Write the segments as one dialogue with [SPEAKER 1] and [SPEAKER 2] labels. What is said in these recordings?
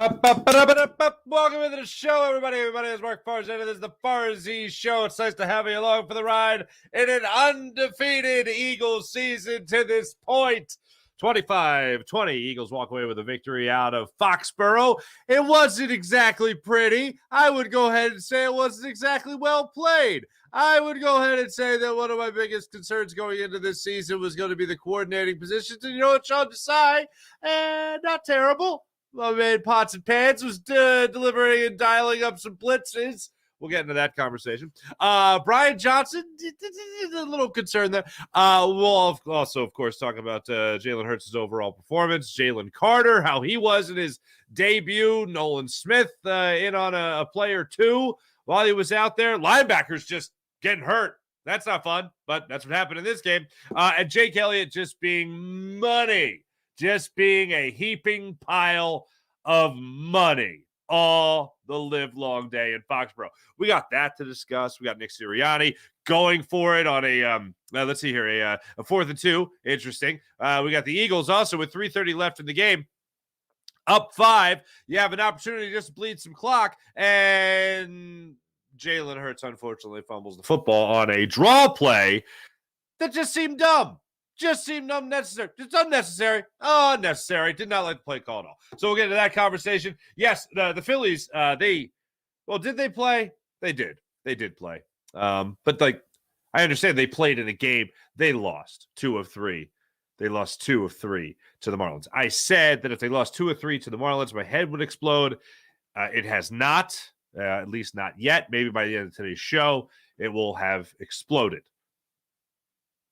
[SPEAKER 1] Welcome to the show, everybody. Everybody, it's Mark Farzy. This is the Farzy Show. It's nice to have you along for the ride in an undefeated Eagles season to this point. 25-20, Eagles walk away with a victory out of Foxborough. It wasn't exactly pretty. I would go ahead and say it wasn't exactly well played. I would go ahead and say that one of my biggest concerns going into this season was going to be the coordinating positions. And you know what, Sean Desai? Not terrible. My man Pots and Pans was delivering and dialing up some blitzes. We'll get into that conversation. Brian Johnson, a little concerned there. We'll also, of course, talk about Jalen Hurts' overall performance. Jalen Carter, how he was in his debut. Nolan Smith in on a play or two while he was out there. Linebackers just getting hurt. That's not fun, but that's what happened in this game. And Jake Elliott just being money. Just being a heaping pile of money all the live long day in Foxborough. We got that to discuss. We got Nick Sirianni going for it on a let's see here, a 4th and 2. Interesting. We got the Eagles also with 3:30 left in the game. Up 5. You have an opportunity to just bleed some clock, and Jalen Hurts unfortunately fumbles the football on a draw play that just seemed dumb. Just seemed unnecessary. Just unnecessary. Oh, unnecessary. Did not like the play call at all. So we'll get into that conversation. Yes, the Phillies, did they play? They did. They did play. But I understand they played in a game. They lost 2 of 3. They lost 2 of 3 to the Marlins. I said that if they lost 2 of 3 to the Marlins, my head would explode. It has not, at least not yet. Maybe by the end of today's show, it will have exploded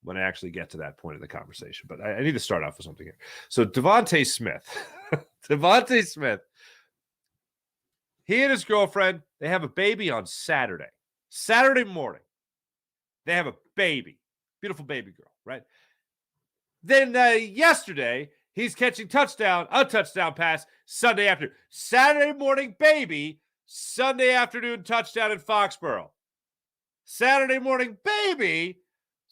[SPEAKER 1] when I actually get to that point of the conversation. But I need to start off with something here. So Devontae Smith, he and his girlfriend, they have a baby on Saturday morning. They have a baby, beautiful baby girl, right? Then yesterday, he's catching a touchdown pass Sunday afternoon. Saturday morning baby, Sunday afternoon touchdown in Foxborough. Saturday morning baby,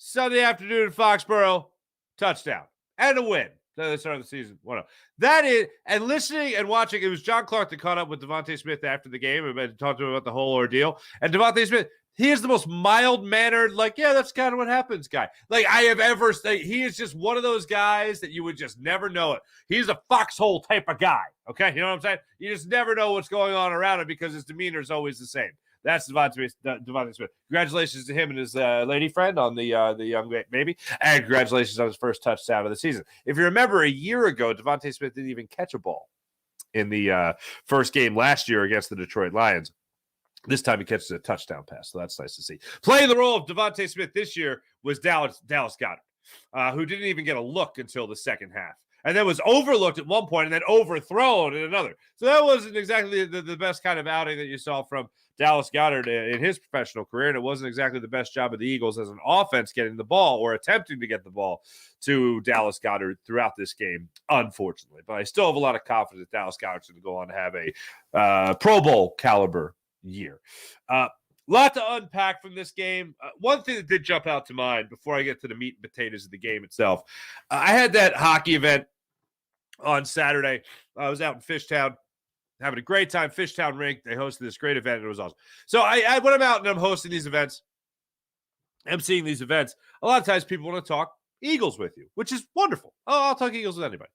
[SPEAKER 1] Sunday afternoon in Foxborough, touchdown. And a win. That's the start of the season. 1-0. That is, and listening and watching, it was John Clark that caught up with Devontae Smith after the game and talked to him about the whole ordeal. And Devontae Smith, he is the most mild-mannered, yeah, that's kind of what happens guy. I have ever said. He is just one of those guys that you would just never know it. He's a foxhole type of guy, okay? You know what I'm saying? You just never know what's going on around him because his demeanor is always the same. That's Devontae Smith. Congratulations to him and his lady friend on the young baby. And congratulations on his first touchdown of the season. If you remember, a year ago, Devontae Smith didn't even catch a ball in the first game last year against the Detroit Lions. This time he catches a touchdown pass, so that's nice to see. Playing the role of Devontae Smith this year was Dallas Goedert, who didn't even get a look until the second half. And then was overlooked at one point and then overthrown in another. So that wasn't exactly the best kind of outing that you saw from Dallas Goedert in his professional career. And it wasn't exactly the best job of the Eagles as an offense getting the ball or attempting to get the ball to Dallas Goedert throughout this game, unfortunately. But I still have a lot of confidence that Dallas Goedert's going to go on to have a Pro Bowl caliber year. Lot to unpack from this game. One thing that did jump out to mind before I get to the meat and potatoes of the game itself. I had that hockey event on Saturday. I was out in Fishtown having a great time. Fishtown Rink, they hosted this great event. And it was awesome. So when I'm out and I'm hosting these events, I'm seeing these events, a lot of times people want to talk Eagles with you, which is wonderful. Oh, I'll talk Eagles with anybody.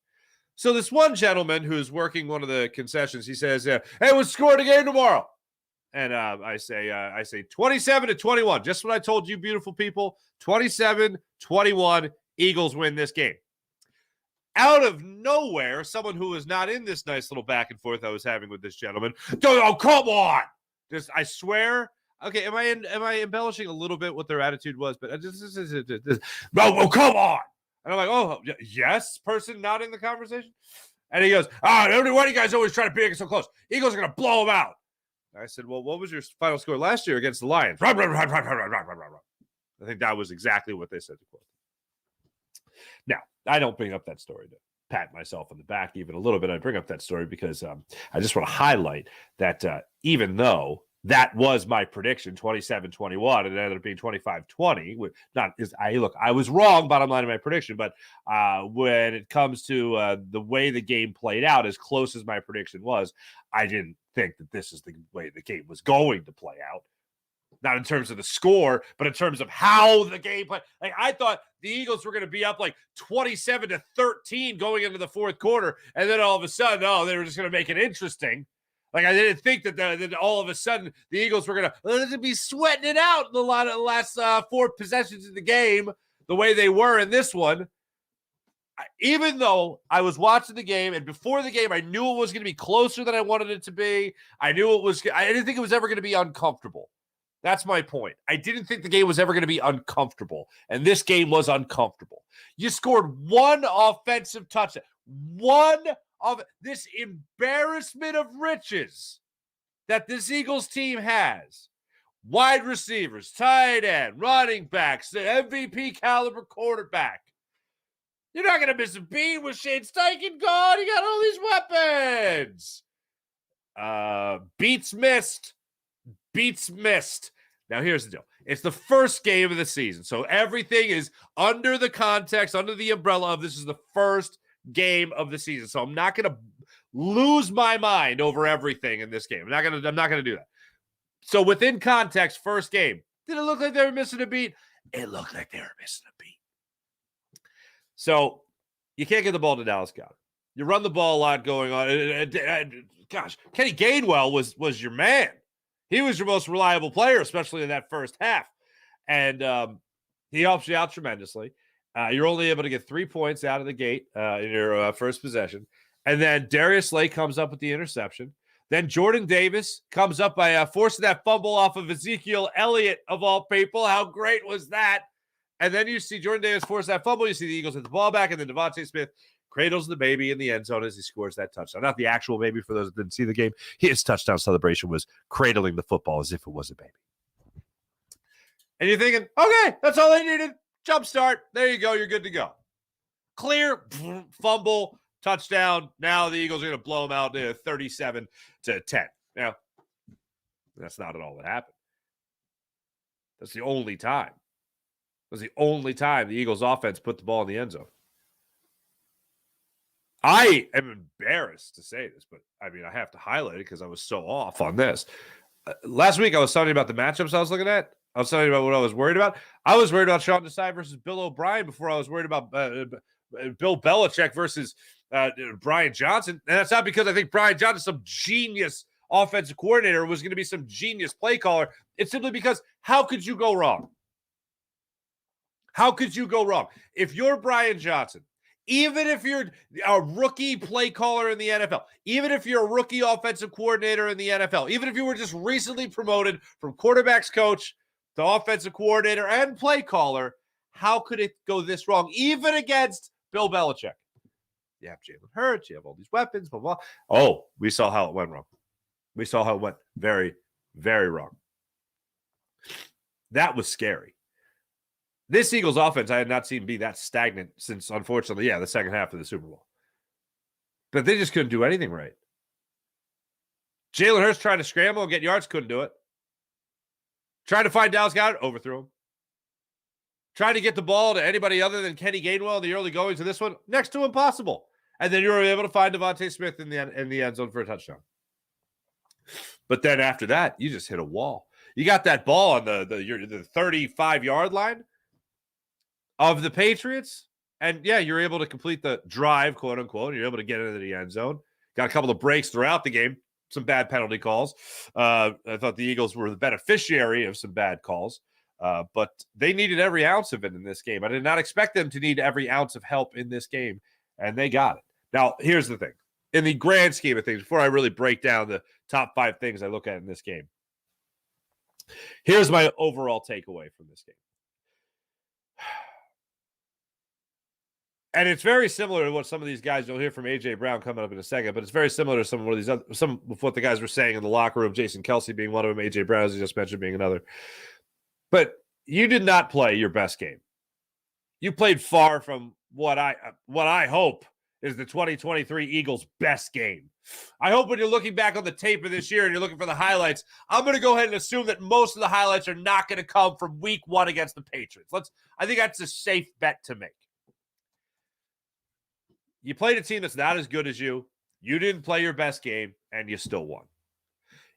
[SPEAKER 1] So this one gentleman who's working one of the concessions, he says, hey, we'll score the game tomorrow. And I say 27-21. Just what I told you, beautiful people. 27-21. Eagles win this game. Out of nowhere, someone who was not in this nice little back and forth I was having with this gentleman. Oh, come on! I swear. Okay, am I embellishing a little bit what their attitude was? But oh, come on! And I'm like, oh, yes, person not in the conversation. And he goes, why do you guys always try to be so close? Eagles are gonna blow them out. I said, well, what was your final score last year against the Lions? I think that was exactly what they said to quote. Now, I don't bring up that story to pat myself on the back even a little bit. I bring up that story because I just want to highlight that even though That was my prediction, 27-21, and it ended up being 25-20. I was wrong, bottom line of my prediction, but when it comes to the way the game played out, as close as my prediction was, I didn't think that this is the way the game was going to play out. Not in terms of the score, but in terms of how the game played. Like, I thought the Eagles were going to be up like 27-13 going into the fourth quarter, and then all of a sudden, they were just going to make it interesting. Like, I didn't think that all of a sudden the Eagles were going to be sweating it out in the last 4 possessions of the game the way they were in this one. Even though I was watching the game, and before the game, I knew it was going to be closer than I wanted it to be. I didn't think it was ever going to be uncomfortable. That's my point. I didn't think the game was ever going to be uncomfortable, and this game was uncomfortable. You scored 1 offensive touchdown. One of this embarrassment of riches that this Eagles team has. Wide receivers, tight end, running backs, the MVP caliber quarterback. You're not going to miss a beat with Shane Steichen gone. You got all these weapons. Beats missed. Now, here's the deal. It's the first game of the season, so everything is under the context, under the umbrella of this is the first game of the season. So I'm not going to lose my mind over everything in this game. I'm not going to do that. So within context, first game, did it look like they were missing a beat? It looked like they were missing a beat. So you can't get the ball to Dallas Goedert. You run the ball a lot going on. Gosh, Kenny Gainwell was your man. He was your most reliable player, especially in that first half. And he helps you out tremendously. You're only able to get 3 points out of the gate in your first possession. And then Darius Slay comes up with the interception. Then Jordan Davis comes up by forcing that fumble off of Ezekiel Elliott, of all people. How great was that? And then you see Jordan Davis force that fumble. You see the Eagles hit the ball back, and then Devontae Smith cradles the baby in the end zone as he scores that touchdown. Not the actual baby, for those that didn't see the game. His touchdown celebration was cradling the football as if it was a baby. And you're thinking, okay, that's all they needed. Jump start. There you go. You're good to go. Clear, fumble, touchdown. Now the Eagles are going to blow them out to 37-10. Now, that's not at all what happened. That's the only time. That was the only time the Eagles offense put the ball in the end zone. I am embarrassed to say this, but I mean, I have to highlight it because I was so off on this. Last week, I was talking about the matchups I was looking at. I was talking about what I was worried about. I was worried about Sean Desai versus Bill O'Brien before I was worried about Bill Belichick versus Brian Johnson. And that's not because I think Brian Johnson is some genius offensive coordinator, was going to be some genius play caller. It's simply because how could you go wrong? How could you go wrong? If you're Brian Johnson, even if you're a rookie play caller in the NFL, even if you're a rookie offensive coordinator in the NFL, even if you were just recently promoted from quarterback's coach to offensive coordinator and play caller, how could it go this wrong, even against Bill Belichick? You have Jalen Hurts, you have all these weapons, blah, blah. Oh, we saw how it went wrong. We saw how it went very, very wrong. That was scary. This Eagles offense, I had not seen be that stagnant since, unfortunately, the second half of the Super Bowl. But they just couldn't do anything right. Jalen Hurts tried to scramble and get yards, couldn't do it. Tried to find Dallas Goedert, overthrew him. Tried to get the ball to anybody other than Kenny Gainwell in the early goings of this one, next to impossible. And then you were able to find Devontae Smith in the end zone for a touchdown. But then after that, you just hit a wall. You got that ball on the 35-yard line of the Patriots, and you're able to complete the drive, quote unquote, and you're able to get into the end zone. Got a couple of breaks throughout the game, some bad penalty calls. I thought the Eagles were the beneficiary of some bad calls, but they needed every ounce of it in this game. I did not expect them to need every ounce of help in this game, and they got it. Now, here's the thing. In the grand scheme of things, before I really break down the top 5 things I look at in this game, here's my overall takeaway from this game. And it's very similar to what some of these guys, you'll hear from A.J. Brown coming up in a second, but it's very similar to some of what the guys were saying in the locker room, Jason Kelce being one of them, A.J. Brown, as you just mentioned, being another. But you did not play your best game. You played far from what I hope is the 2023 Eagles' best game. I hope when you're looking back on the tape of this year and you're looking for the highlights, I'm going to go ahead and assume that most of the highlights are not going to come from week 1 against the Patriots. I think that's a safe bet to make. You played a team that's not as good as you. You didn't play your best game, and you still won.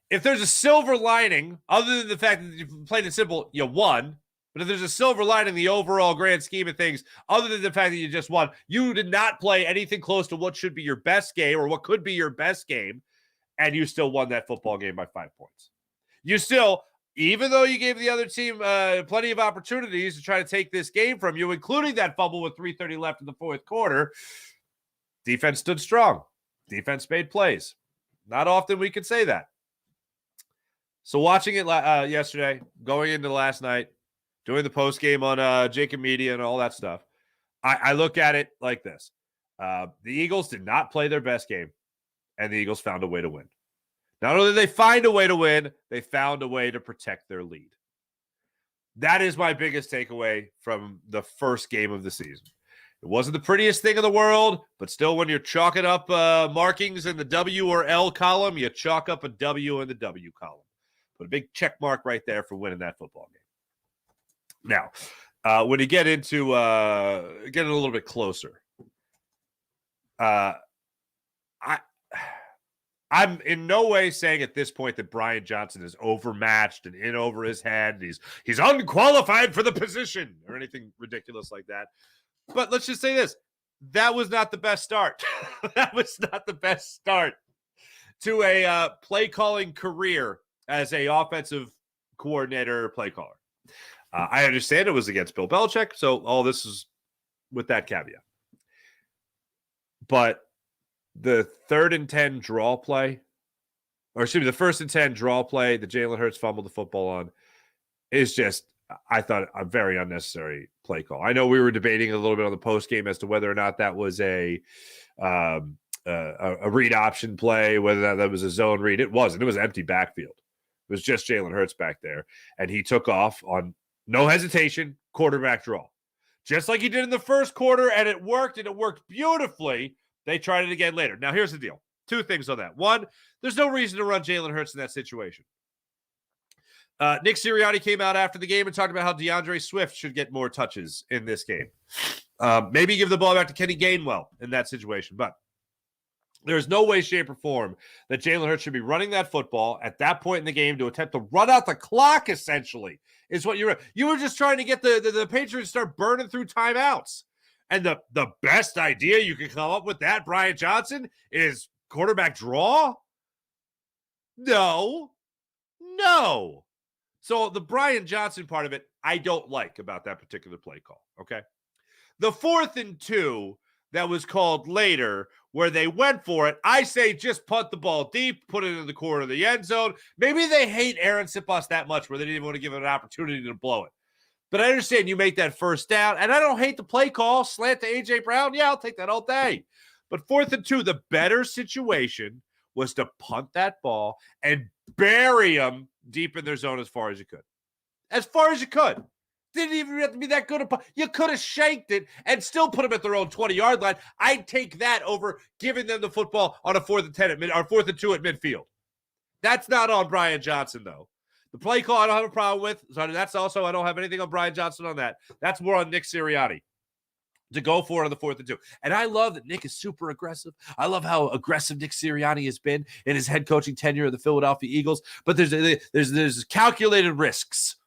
[SPEAKER 1] If there's a silver lining, other than the fact that you played it simple, you won. But if there's a silver lining in the overall grand scheme of things, other than the fact that you just won, you did not play anything close to what should be your best game or what could be your best game, and you still won that football game by 5 points. You still, even though you gave the other team plenty of opportunities to try to take this game from you, including that fumble with 3:30 left in the fourth quarter, defense stood strong. Defense made plays. Not often we could say that. So watching it yesterday, going into last night, doing the post game on Jacob Media and all that stuff, I look at it like this. The Eagles did not play their best game, and the Eagles found a way to win. Not only did they find a way to win, they found a way to protect their lead. That is my biggest takeaway from the first game of the season. It wasn't the prettiest thing in the world, but still when you're chalking up markings in the W or L column, you chalk up a W in the W column. Put a big check mark right there for winning that football game. Now, when you get into getting a little bit closer, I'm in no way saying at this point that Brian Johnson is overmatched and in over his head. He's unqualified for the position or anything ridiculous like that. But let's just say this. That was not the best start. That was not the best start to a play-calling career as a offensive coordinator play caller. I understand it was against Bill Belichick, so all this is with that caveat. But the 3rd and 10 draw play, or excuse me, the 1st and 10 draw play that Jalen Hurts fumbled the football on is just, I thought, a very unnecessary play call. I know we were debating a little bit on the post game as to whether or not that was a read option play, whether that was a zone read. It wasn't. It was an empty backfield. It was just Jalen Hurts back there, and he took off on no hesitation, quarterback draw. Just like he did in the first quarter, and it worked beautifully. They tried it again later. Now, here's the deal. 2 things on that. 1, there's no reason to run Jalen Hurts in that situation. Nick Sirianni came out after the game and talked about how DeAndre Swift should get more touches in this game. Maybe give the ball back to Kenny Gainwell in that situation. But there's no way, shape, or form that Jalen Hurts should be running that football at that point in the game to attempt to run out the clock, essentially, is what you were just trying to get the Patriots to start burning through timeouts. And the best idea you can come up with that, Brian Johnson, is quarterback draw? No. So the Brian Johnson part of it, I don't like about that particular play call, okay? The 4th and 2 that was called later where they went for it, I say just punt the ball deep, put it in the corner of the end zone. Maybe they hate Aaron Sipos that much where they didn't even want to give him an opportunity to blow it. But I understand you make that 1st down, and I don't hate the play call, slant to A.J. Brown. Yeah, I'll take that all day. But 4th and 2, the better situation was to punt that ball and bury them deep in their zone as far as you could. As far as you could. Didn't even have to be that good a punt. You could have shanked it and still put them at their own 20-yard line. I'd take that over giving them the football on a 4th and 10 or 4th and 2 at midfield. That's not on Brian Johnson, though. The play call I don't have a problem with. So that's also, I don't have anything on Brian Johnson on that. That's more on Nick Sirianni to go for it on the 4th and 2. And I love that Nick is super aggressive. I love how aggressive Nick Sirianni has been in his head coaching tenure of the Philadelphia Eagles. But there's calculated risks.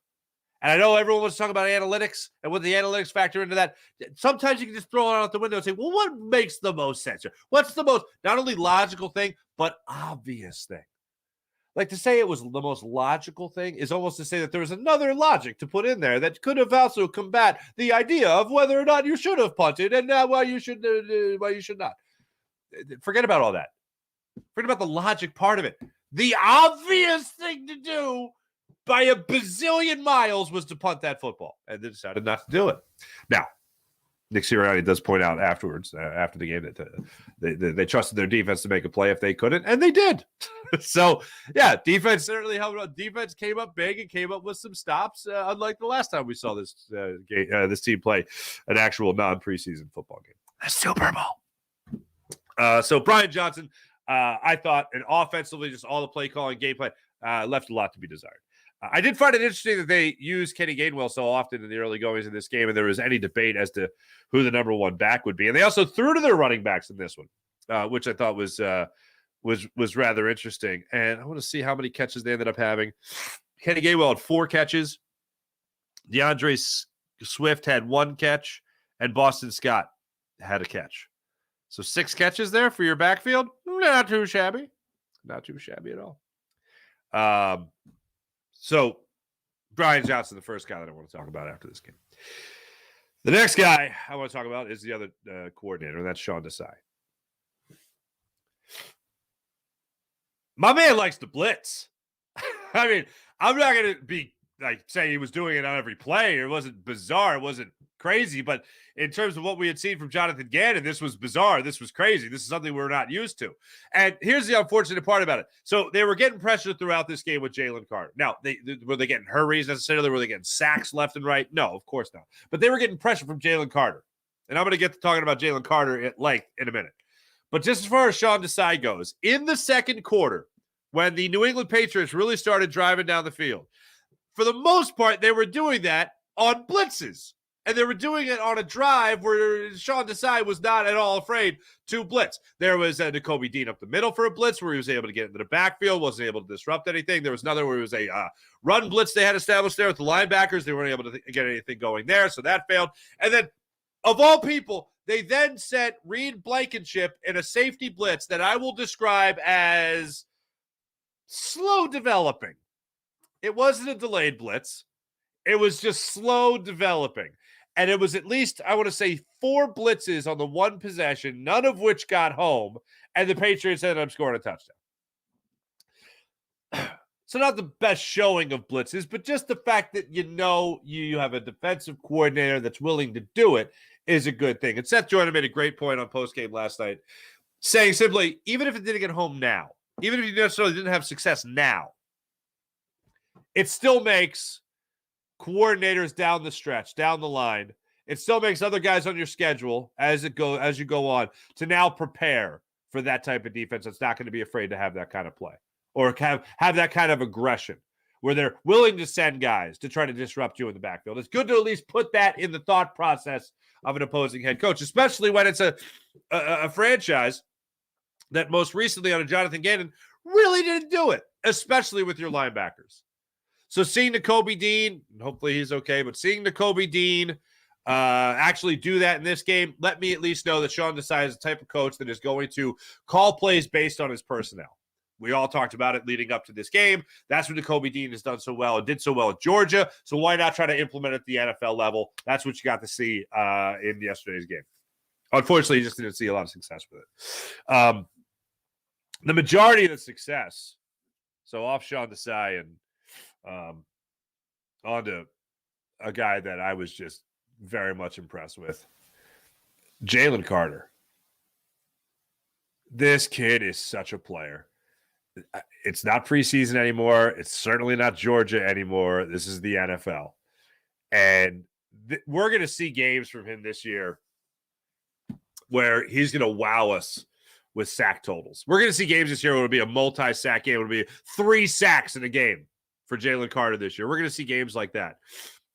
[SPEAKER 1] And I know everyone wants to talk about analytics and what the analytics factor into that. Sometimes you can just throw it out the window and say, well, what makes the most sense here? What's the most, not only logical thing, but obvious thing? Like, to say it was the most logical thing is almost to say that there was another logic to put in there that could have also combat the idea of whether or not you should have punted and why you should not. Forget about all that. Forget about the logic part of it. The obvious thing to do by a bazillion miles was to punt that football, and they decided not to do it. Now, Nick Sirianni does point out afterwards, after the game, that they trusted their defense to make a play if they couldn't, and they did. So, yeah, defense certainly helped. Defense came up big and came up with some stops, unlike the last time we saw this this team play an actual non-preseason football game. The Super Bowl. So Brian Johnson, I thought, and offensively, just all the play calling, game play, left a lot to be desired. I did find it interesting that they used Kenny Gainwell so often in the early goings of this game, and there was any debate as to who the number one back would be. And they also threw to their running backs in this one, which I thought was rather interesting. And I want to see how many catches they ended up having. Kenny Gainwell had 4 catches. DeAndre Swift had 1 catch, and Boston Scott had a catch. So 6 catches there for your backfield. Not too shabby. Not too shabby at all. So Brian Johnson, the first guy that I want to talk about after this game. The next guy I want to talk about is the other coordinator, and that's Sean Desai. My man likes to blitz. I mean, I'm not going to be like say he was doing it on every play. It wasn't bizarre. It wasn't crazy. But in terms of what we had seen from Jonathan Gannon, this was bizarre. This was crazy. This is something we're not used to. And here's the unfortunate part about it. So they were getting pressure throughout this game with Jalen Carter. Now, were they getting hurries necessarily? Were they getting sacks left and right? No, of course not. But they were getting pressure from Jalen Carter. And I'm going to get to talking about Jalen Carter at length in a minute. But just as far as Sean Desai goes, in the second quarter, when the New England Patriots really started driving down the field, for the most part, they were doing that on blitzes. And they were doing it on a drive where Sean Desai was not at all afraid to blitz. There was Nakobe Dean up the middle for a blitz where he was able to get into the backfield, wasn't able to disrupt anything. There was another where it was a run blitz they had established there with the linebackers. They weren't able to get anything going there, so that failed. And then, of all people, they then sent Reed Blankenship in a safety blitz that I will describe as slow developing. It wasn't a delayed blitz. It was just slow developing. And it was at least, I want to say, 4 blitzes on the one possession, none of which got home, and the Patriots ended up scoring a touchdown. So not the best showing of blitzes, but just the fact that you have a defensive coordinator that's willing to do it is a good thing. And Seth Joyner made a great point on postgame last night, saying simply, even if it didn't get home now, even if you necessarily didn't have success now, it still makes coordinators down the stretch, down the line. It still makes other guys on your schedule as you go on to now prepare for that type of defense that's not going to be afraid to have that kind of play or have that kind of aggression where they're willing to send guys to try to disrupt you in the backfield. It's good to at least put that in the thought process of an opposing head coach, especially when it's a franchise that most recently under Jonathan Gannon really didn't do it, especially with your linebackers. So seeing Nakobe Dean, hopefully he's okay, but seeing Nakobe Dean actually do that in this game, let me at least know that Sean Desai is the type of coach that is going to call plays based on his personnel. We all talked about it leading up to this game. That's what Nakobe Dean has done so well and did so well at Georgia. So why not try to implement it at the NFL level? That's what you got to see in yesterday's game. Unfortunately, you just didn't see a lot of success with it. The majority of the success, so off Sean Desai and onto a guy that I was just very much impressed with, Jalen Carter. This kid is such a player. It's not preseason anymore. It's certainly not Georgia anymore. This is the NFL. And we're going to see games from him this year where he's going to wow us with sack totals. We're going to see games this year where it'll be a multi-sack game. It'll be 3 sacks in a game for Jalen Carter this year. We're going to see games like that.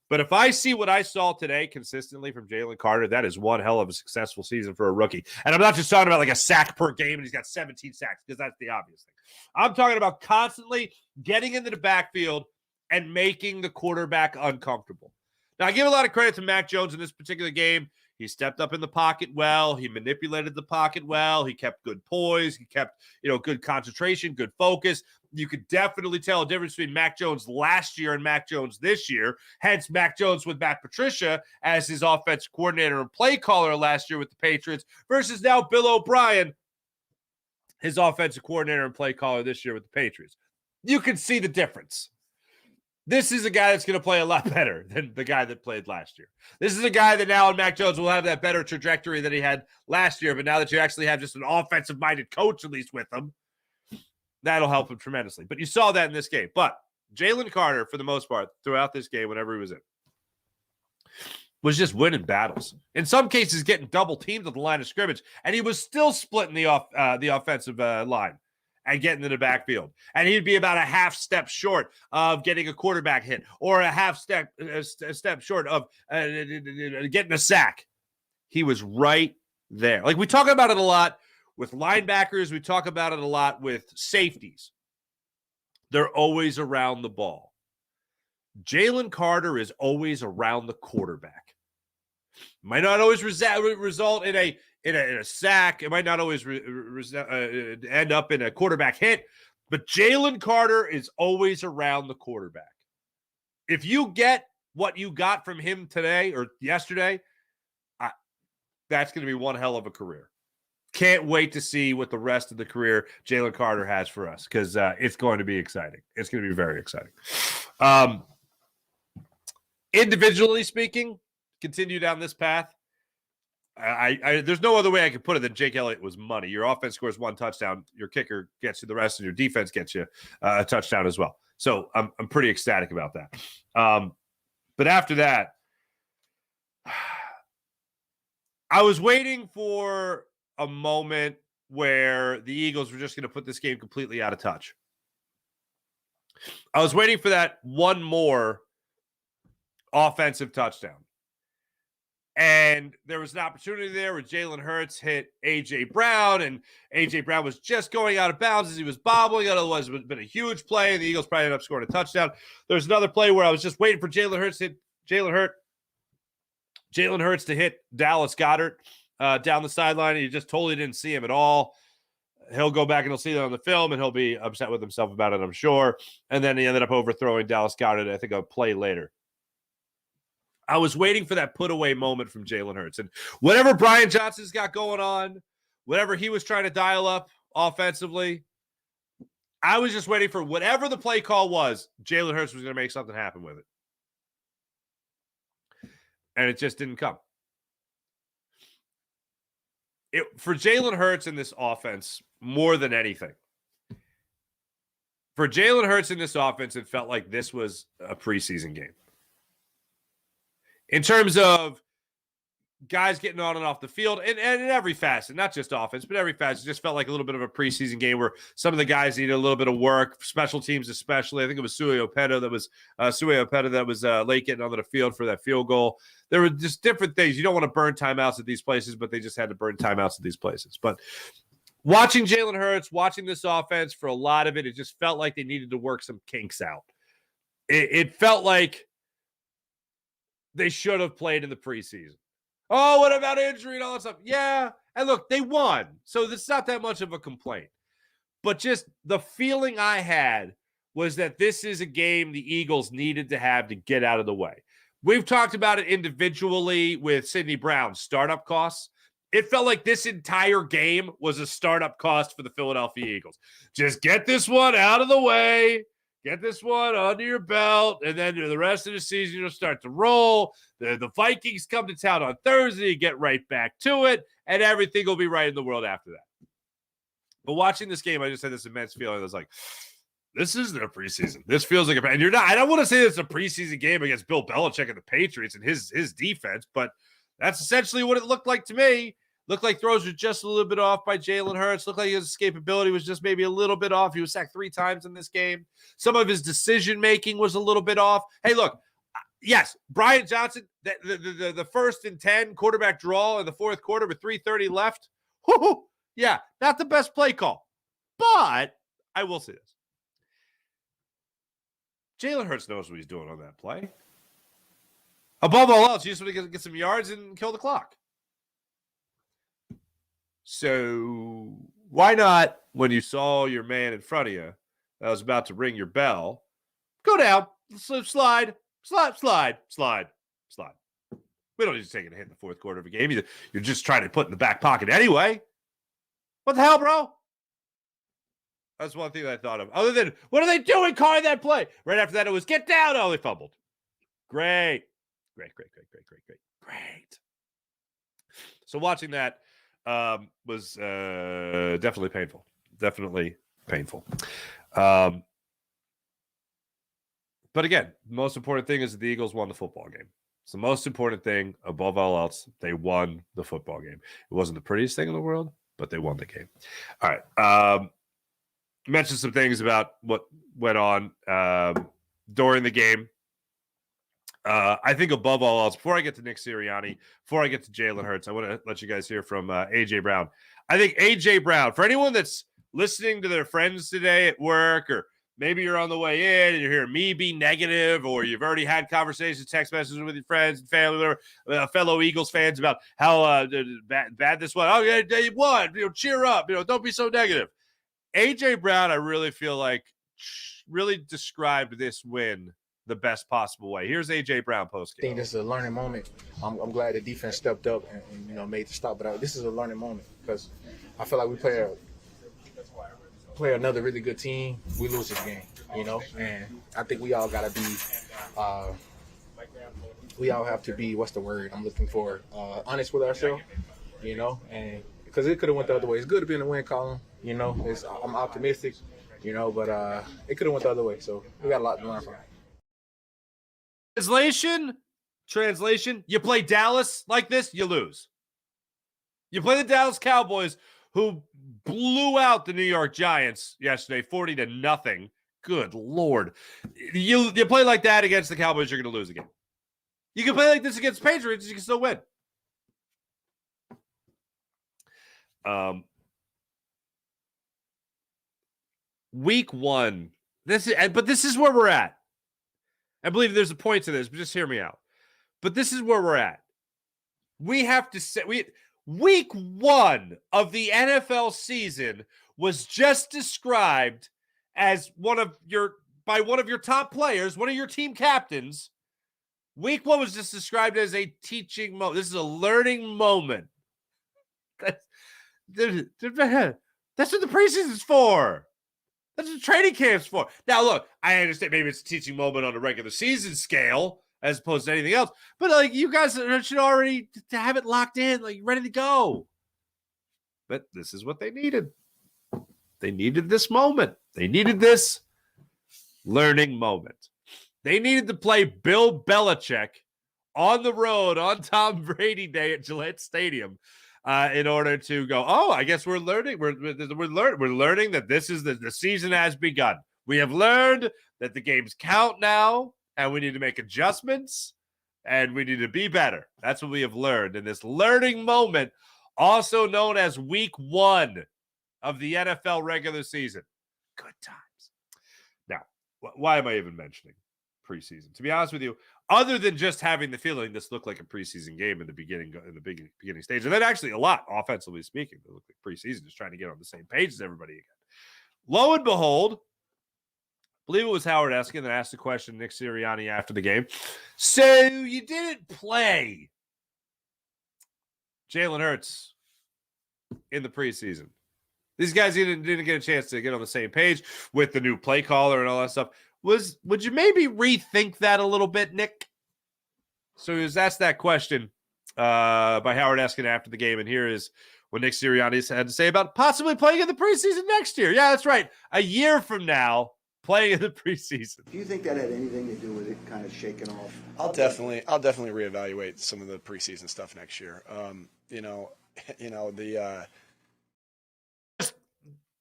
[SPEAKER 1] But if I see what I saw today consistently from Jalen Carter, that is one hell of a successful season for a rookie. And I'm not just talking about like a sack per game and he's got 17 sacks because that's the obvious thing. I'm talking about constantly getting into the backfield and making the quarterback uncomfortable. Now, I give a lot of credit to Mac Jones in this particular game. He stepped up in the pocket well. He manipulated the pocket well. He kept good poise. He kept, good concentration, good focus. You could definitely tell a difference between Mac Jones last year and Mac Jones this year. Hence, Mac Jones with Matt Patricia as his offensive coordinator and play caller last year with the Patriots versus now Bill O'Brien, his offensive coordinator and play caller this year with the Patriots. You can see the difference. This is a guy that's going to play a lot better than the guy that played last year. This is a guy that now in Mac Jones will have that better trajectory that he had last year. But now that you actually have just an offensive-minded coach, at least with him, that'll help him tremendously. But you saw that in this game. But Jalen Carter, for the most part, throughout this game, whenever he was in, was just winning battles. In some cases, getting double teamed at the line of scrimmage, and he was still splitting the offensive line and getting in the backfield. And he'd be about a half step short of getting a quarterback hit, or a half step short of getting a sack. He was right there. Like, we talk about it a lot with linebackers. We talk about it a lot with safeties. They're always around the ball. Jalen Carter is always around the quarterback. Might not always result in a sack. It might not always end up in a quarterback hit, but Jalen Carter is always around the quarterback. If you get what you got from him today or yesterday, that's going to be one hell of a career. Can't wait to see what the rest of the career Jalen Carter has for us, because it's going to be exciting. It's going to be very exciting. Individually speaking, continue down this path. There's no other way I could put it than Jake Elliott was money. Your offense scores one touchdown, your kicker gets you the rest, and your defense gets you a touchdown as well. So I'm pretty ecstatic about that. But after that, I was waiting for a moment where the Eagles were just going to put this game completely out of touch. I was waiting for that one more offensive touchdown. And there was an opportunity there where Jalen Hurts hit A.J. Brown, and A.J. Brown was just going out of bounds as he was bobbling. Otherwise, it would have been a huge play, and the Eagles probably ended up scoring a touchdown. There's another play where I was just waiting for Jalen Hurts to hit Dallas Goedert down the sideline, and you just totally didn't see him at all. He'll go back and he'll see that on the film, and he'll be upset with himself about it, I'm sure. And then he ended up overthrowing Dallas Goedert, I think, a play later. I was waiting for that put-away moment from Jalen Hurts. And whatever Brian Johnson's got going on, whatever he was trying to dial up offensively, I was just waiting for whatever the play call was, Jalen Hurts was going to make something happen with it. And it just didn't come. For Jalen Hurts in this offense, more than anything, for Jalen Hurts in this offense, it felt like this was a preseason game. In terms of guys getting on and off the field, and in every facet, not just offense, but every facet, it just felt like a little bit of a preseason game where some of the guys needed a little bit of work, special teams especially. I think it was Sui Opeta that was late getting onto the field for that field goal. There were just different things. You don't want to burn timeouts at these places, but they just had to burn timeouts at these places. But watching Jalen Hurts, watching this offense for a lot of it, it just felt like they needed to work some kinks out. It felt like they should have played in the preseason. Oh, what about injury and all that stuff? Yeah. And look, they won. So it's not that much of a complaint. But just the feeling I had was that this is a game the Eagles needed to have to get out of the way. We've talked about it individually with Sidney Brown's startup costs. It felt like this entire game was a startup cost for the Philadelphia Eagles. Just get this one out of the way. Get this one under your belt, and then the rest of the season you'll start to roll. The Vikings come to town on Thursday, you get right back to it, and everything will be right in the world after that. But watching this game, I just had this immense feeling. I was like, this isn't a preseason. This feels like and you're not. I don't want to say it's a preseason game against Bill Belichick and the Patriots and his defense, but that's essentially what it looked like to me. Looked like throws were just a little bit off by Jalen Hurts. Looked like his escapability was just maybe a little bit off. He was sacked 3 times in this game. Some of his decision-making was a little bit off. Hey, look, yes, Brian Johnson, the 1st and 10 quarterback draw in the fourth quarter with 3:30 left. Whoo, yeah, not the best play call. But I will say this. Jalen Hurts knows what he's doing on that play. Above all else, you just want to get some yards and kill the clock. So why not, when you saw your man in front of you that was about to ring your bell, go down, slide. We don't need to take a hit in the fourth quarter of a game. You're just trying to put in the back pocket anyway. What the hell, bro? That's one thing that I thought of. Other than, what are they doing calling that play? Right after that, it was get down. Oh, they fumbled. Great. So watching that was definitely painful. But again, the most important thing is that the Eagles won the football game. It's the most important thing above all else. They won the football game. It wasn't the prettiest thing in the world, but they won the game. All right. Mentioned some things about what went on during the game. I think above all else, before I get to Nick Sirianni, before I get to Jalen Hurts, I want to let you guys hear from A.J. Brown. I think A.J. Brown, for anyone that's listening to their friends today at work, or maybe you're on the way in and you're hearing me be negative, or you've already had conversations, text messages with your friends and family, or fellow Eagles fans about how bad this was. Oh, yeah, they won. Cheer up. Don't be so negative. A.J. Brown, I really feel like, really described this win the best possible way. Here's A.J. Brown post game.
[SPEAKER 2] I think this is a learning moment. I'm glad the defense stepped up and made the stop. But this is a learning moment because I feel like we play another really good team. We lose this game, and I think we all got to be we all have to be, what's the word I'm looking for, honest with ourselves, and because it could have went the other way. It's good to be in the win column, I'm optimistic, but it could have went the other way. So we got a lot to learn from it.
[SPEAKER 1] Translation, you play Dallas like this, you lose. You play the Dallas Cowboys, who blew out the New York Giants yesterday, 40-0. Good Lord. You play like that against the Cowboys, you're going to lose again. You can play like this against Patriots, you can still win. Week one. This is where we're at. I believe there's a point to this, but just hear me out. But this is where we're at. We have to say week one of the NFL season was just described as one of your top players, one of your team captains. Week one was just described as a teaching moment. This is a learning moment. That's what the preseason's for. That's what training camp's for. Now, look, I understand maybe it's a teaching moment on a regular season scale as opposed to anything else, but you guys should already to have it locked in, ready to go. But this is what they needed. They needed this moment. They needed this learning moment. They needed to play Bill Belichick on the road on Tom Brady Day at Gillette Stadium. In order to go, I guess we're learning. We're learning that this is the season has begun. We have learned that the games count now, and we need to make adjustments, and we need to be better. That's what we have learned in this learning moment, also known as week one of the NFL regular season. Good times. Now, why am I even mentioning preseason? To be honest with you, other than just having the feeling this looked like a preseason game in the beginning stage, and then actually a lot, offensively speaking, it looked like preseason, just trying to get on the same page as everybody again. Lo and behold, I believe it was Howard Eskin that asked the question, Nick Sirianni, after the game. So you didn't play Jalen Hurts in the preseason. These guys didn't get a chance to get on the same page with the new play caller and all that stuff. Would you maybe rethink that a little bit, Nick? So he was asked that question by Howard Eskin after the game, and here is what Nick Sirianni had to say about possibly playing in the preseason next year. Yeah, that's right. A year from now, playing in the preseason.
[SPEAKER 3] Do you think that had anything to do with it kind of shaking off?
[SPEAKER 4] I'll definitely reevaluate some of the preseason stuff next year.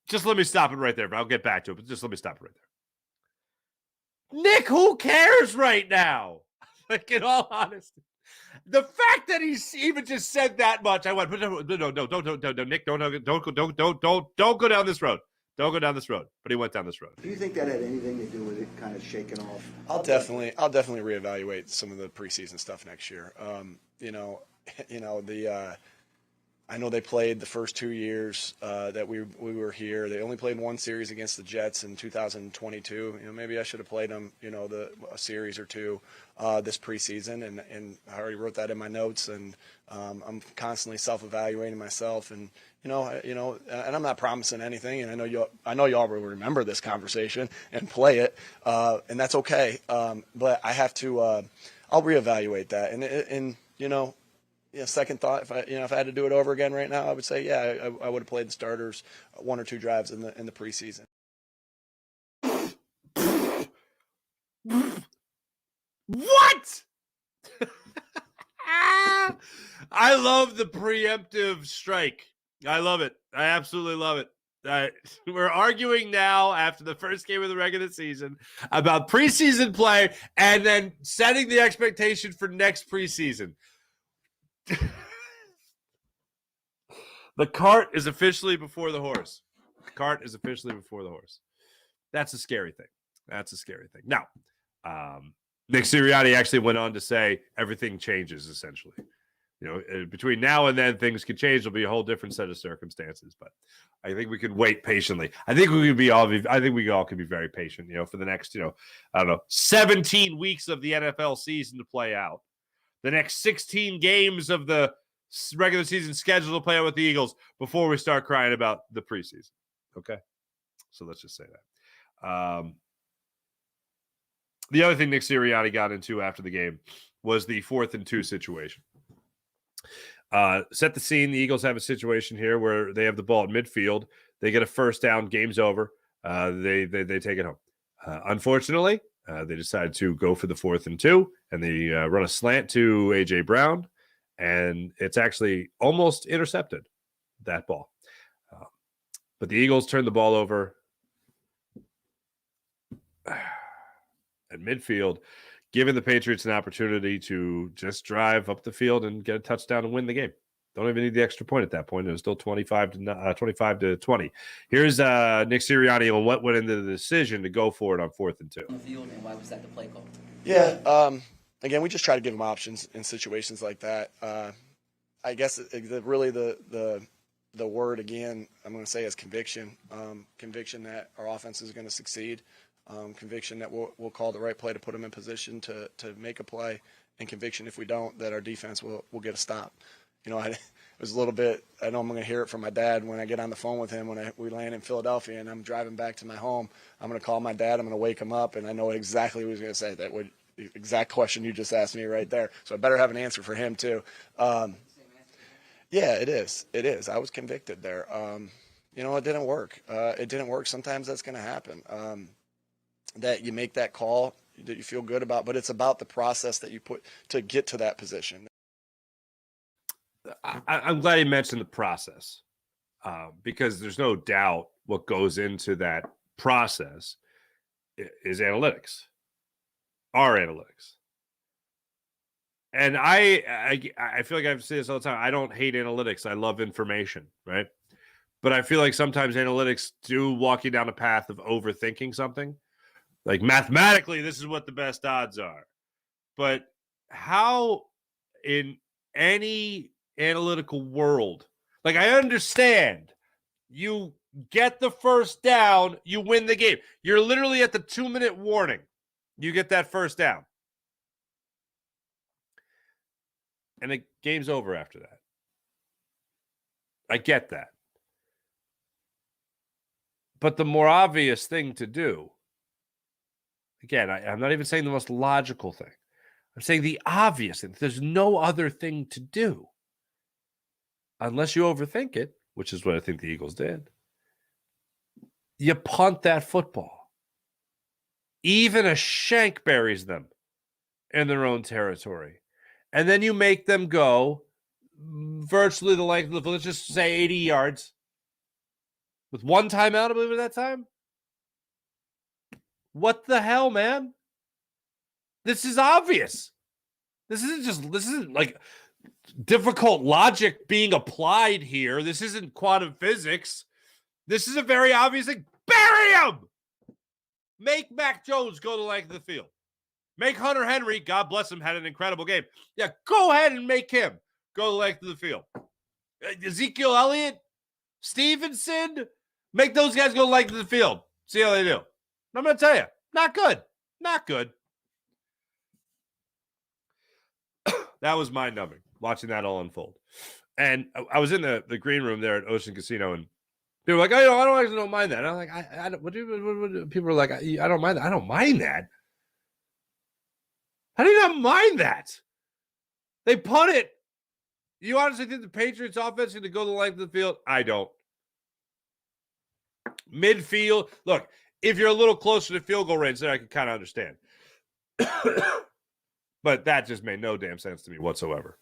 [SPEAKER 1] Just let me stop it right there, but I'll get back to it. But just let me stop it right there. Nick, who cares right now? In all honesty, the fact that he's even just said that much, I went, no, Nick, don't go down this road. Don't go down this road. But he went down this road.
[SPEAKER 3] Do you think that had anything to do with it kind of shaking off?
[SPEAKER 4] I'll definitely reevaluate some of the preseason stuff next year. I know they played the first 2 years that we were here. They only played one series against the Jets in 2022. Maybe I should have played them, a series or two this preseason. And I already wrote that in my notes. And I'm constantly self-evaluating myself. And and I'm not promising anything. And I know y'all will remember this conversation and play it, and that's okay. But I have to. I'll reevaluate that. And second thought, if I had to do it over again right now, I would say, I would have played the starters 1 or 2 drives in the preseason.
[SPEAKER 1] What? I love the preemptive strike. I love it. I absolutely love it. We're arguing now after the first game of the regular season about preseason play and then setting the expectation for next preseason. The cart is officially before the horse. The cart is officially before the horse. That's a scary thing. That's a scary thing. Now, Nick Sirianni actually went on to say everything changes essentially. You know, between now and then, things could change. There'll be a whole different set of circumstances, but I think we could wait patiently. I think we all could be very patient, you know, for the next, 17 weeks of the NFL season to play out. The next 16 games of the regular season schedule to play out with the Eagles before we start crying about the preseason. Okay? So let's just say that. The other thing Nick Sirianni got into after the game was the 4th and 2 situation. Set the scene. The Eagles have a situation here where they have the ball at midfield. They get a first down. Game's over. They take it home. Unfortunately, they decide to go for the 4th and 2, and they run a slant to A.J. Brown, and it's actually almost intercepted, that ball. But the Eagles turn the ball over at midfield, giving the Patriots an opportunity to just drive up the field and get a touchdown and win the game. Don't even need the extra point at that point. It was still 25 to 20. Here's Nick Sirianni on what went into the decision to go for it on 4th and 2.
[SPEAKER 5] On the field, and why was that the play call?
[SPEAKER 4] Yeah. Again, we just try to give them options in situations like that. I guess really the word again I'm going to say is conviction. Conviction that our offense is going to succeed. Conviction that we'll call the right play to put them in position to make a play, and conviction if we don't that our defense will get a stop. You know, it was a little bit. I know I'm going to hear it from my dad when I get on the phone with him when we land in Philadelphia and I'm driving back to my home. I'm going to call my dad. I'm going to wake him up, and I know exactly what he's going to say. The exact question you just asked me right there. So I better have an answer for him too. Yeah, it is. It is. I was convicted there. It didn't work. It didn't work. Sometimes that's going to happen. That you make that call that you feel good about, but it's about the process that you put to get to that position.
[SPEAKER 1] I'm glad you mentioned the process because there's no doubt what goes into that process is analytics, our analytics. And I feel like I have to say this all the time. I don't hate analytics. I love information, right? But I feel like sometimes analytics do walk you down a path of overthinking something. Like mathematically, this is what the best odds are. But how in any analytical world, like I understand you get the first down, you win the game. You're literally at the 2-minute warning. You get that first down. And the game's over after that. I get that. But the more obvious thing to do, again, I'm not even saying the most logical thing. I'm saying the obvious thing. There's no other thing to do. Unless you overthink it, which is what I think the Eagles did. You punt that football. Even a shank buries them in their own territory. And then you make them go virtually the length of, let's just say 80 yards. With one timeout, I believe, at that time. What the hell, man? This is obvious. This isn't like difficult logic being applied here. This isn't quantum physics. This is a very obvious thing. Bury him! Make Mac Jones go the length of the field. Make Hunter Henry, God bless him, had an incredible game. Yeah, go ahead and make him go the length of the field. Ezekiel Elliott, Stevenson, make those guys go the length of the field. See how they do. I'm going to tell you, not good. Not good. That was mind-numbing, watching that all unfold. And I was in the green room there at Ocean Casino, and people were like, I don't mind that. And I'm like, I don't. What people were like, I don't mind that. I don't mind that. How do you not mind that? They punt it. You honestly think the Patriots offense is going to go the length of the field? I don't. Midfield. Look, if you're a little closer to field goal range, then I can kind of understand. But that just made no damn sense to me whatsoever.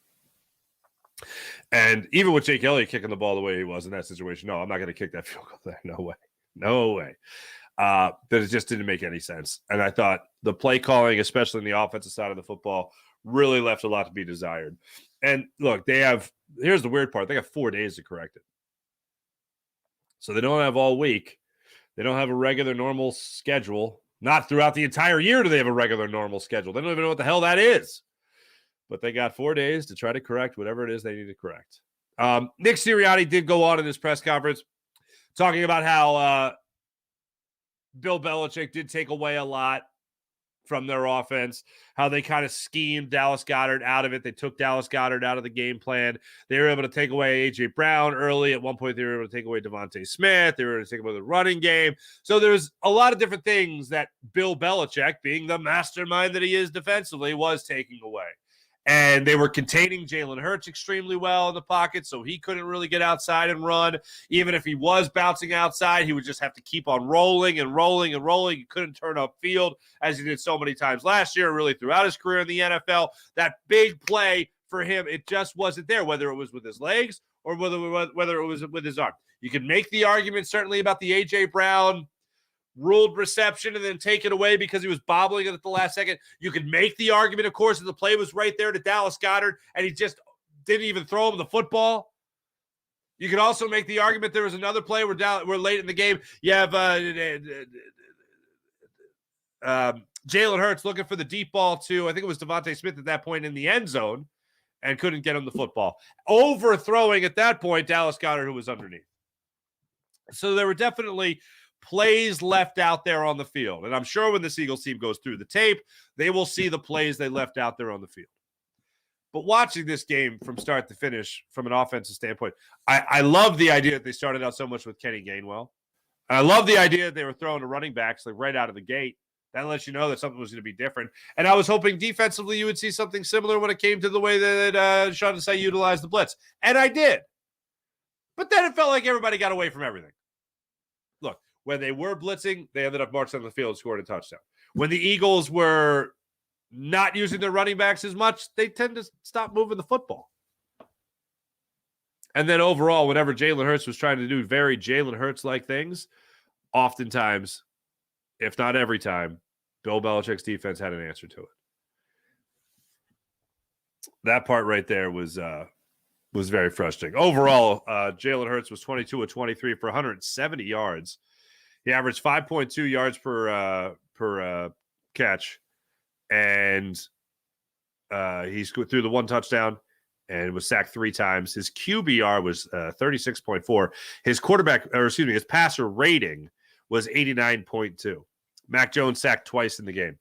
[SPEAKER 1] And even with Jake Elliott kicking the ball the way he was in that situation, no, I'm not going to kick that field goal there. No way. No way. That it just didn't make any sense. And I thought the play calling, especially in the offensive side of the football, really left a lot to be desired. And look, here's the weird part. They got 4 days to correct it. So they don't have all week. They don't have a regular normal schedule. Not throughout the entire year do they have a regular normal schedule. They don't even know what the hell that is. But they got 4 days to try to correct whatever it is they need to correct. Nick Sirianni did go on in this press conference talking about how Bill Belichick did take away a lot from their offense, how they kind of schemed Dallas Goedert out of it. They took Dallas Goedert out of the game plan. They were able to take away A.J. Brown early. At one point, they were able to take away Devontae Smith. They were able to take away the running game. So there's a lot of different things that Bill Belichick, being the mastermind that he is defensively, was taking away. And they were containing Jalen Hurts extremely well in the pocket, so he couldn't really get outside and run. Even if he was bouncing outside, he would just have to keep on rolling and rolling and rolling. He couldn't turn upfield as he did so many times last year, really throughout his career in the NFL. That big play for him, it just wasn't there, whether it was with his legs or whether it was with his arm. You can make the argument certainly about the A.J. Brown ruled reception and then take it away because he was bobbling it at the last second. You could make the argument, of course, that the play was right there to Dallas Goedert and he just didn't even throw him the football. You could also make the argument there was another play where late in the game you have Jalen Hurts looking for the deep ball to, I think it was Devontae Smith at that point in the end zone and couldn't get him the football. Overthrowing at that point Dallas Goedert, who was underneath. So there were definitely plays left out there on the field. And I'm sure when this Eagles team goes through the tape, they will see the plays they left out there on the field. But watching this game from start to finish from an offensive standpoint, I love the idea that they started out so much with Kenny Gainwell. I love the idea that they were throwing to running backs like right out of the gate. That lets you know that something was going to be different. And I was hoping defensively you would see something similar when it came to the way that Sean Desai utilized the blitz. And I did. But then it felt like everybody got away from everything. Look, when they were blitzing, they ended up marching on the field and scored a touchdown. When the Eagles were not using their running backs as much, they tend to stop moving the football. And then overall, whenever Jalen Hurts was trying to do very Jalen Hurts-like things, oftentimes, if not every time, Bill Belichick's defense had an answer to it. That part right there was very frustrating. Overall, Jalen Hurts was 22 of 23 for 170 yards. He averaged 5.2 yards per catch, and he threw the one touchdown and was sacked 3 times. His QBR was 36.4. His passer rating was 89.2. Mac Jones sacked twice in the game.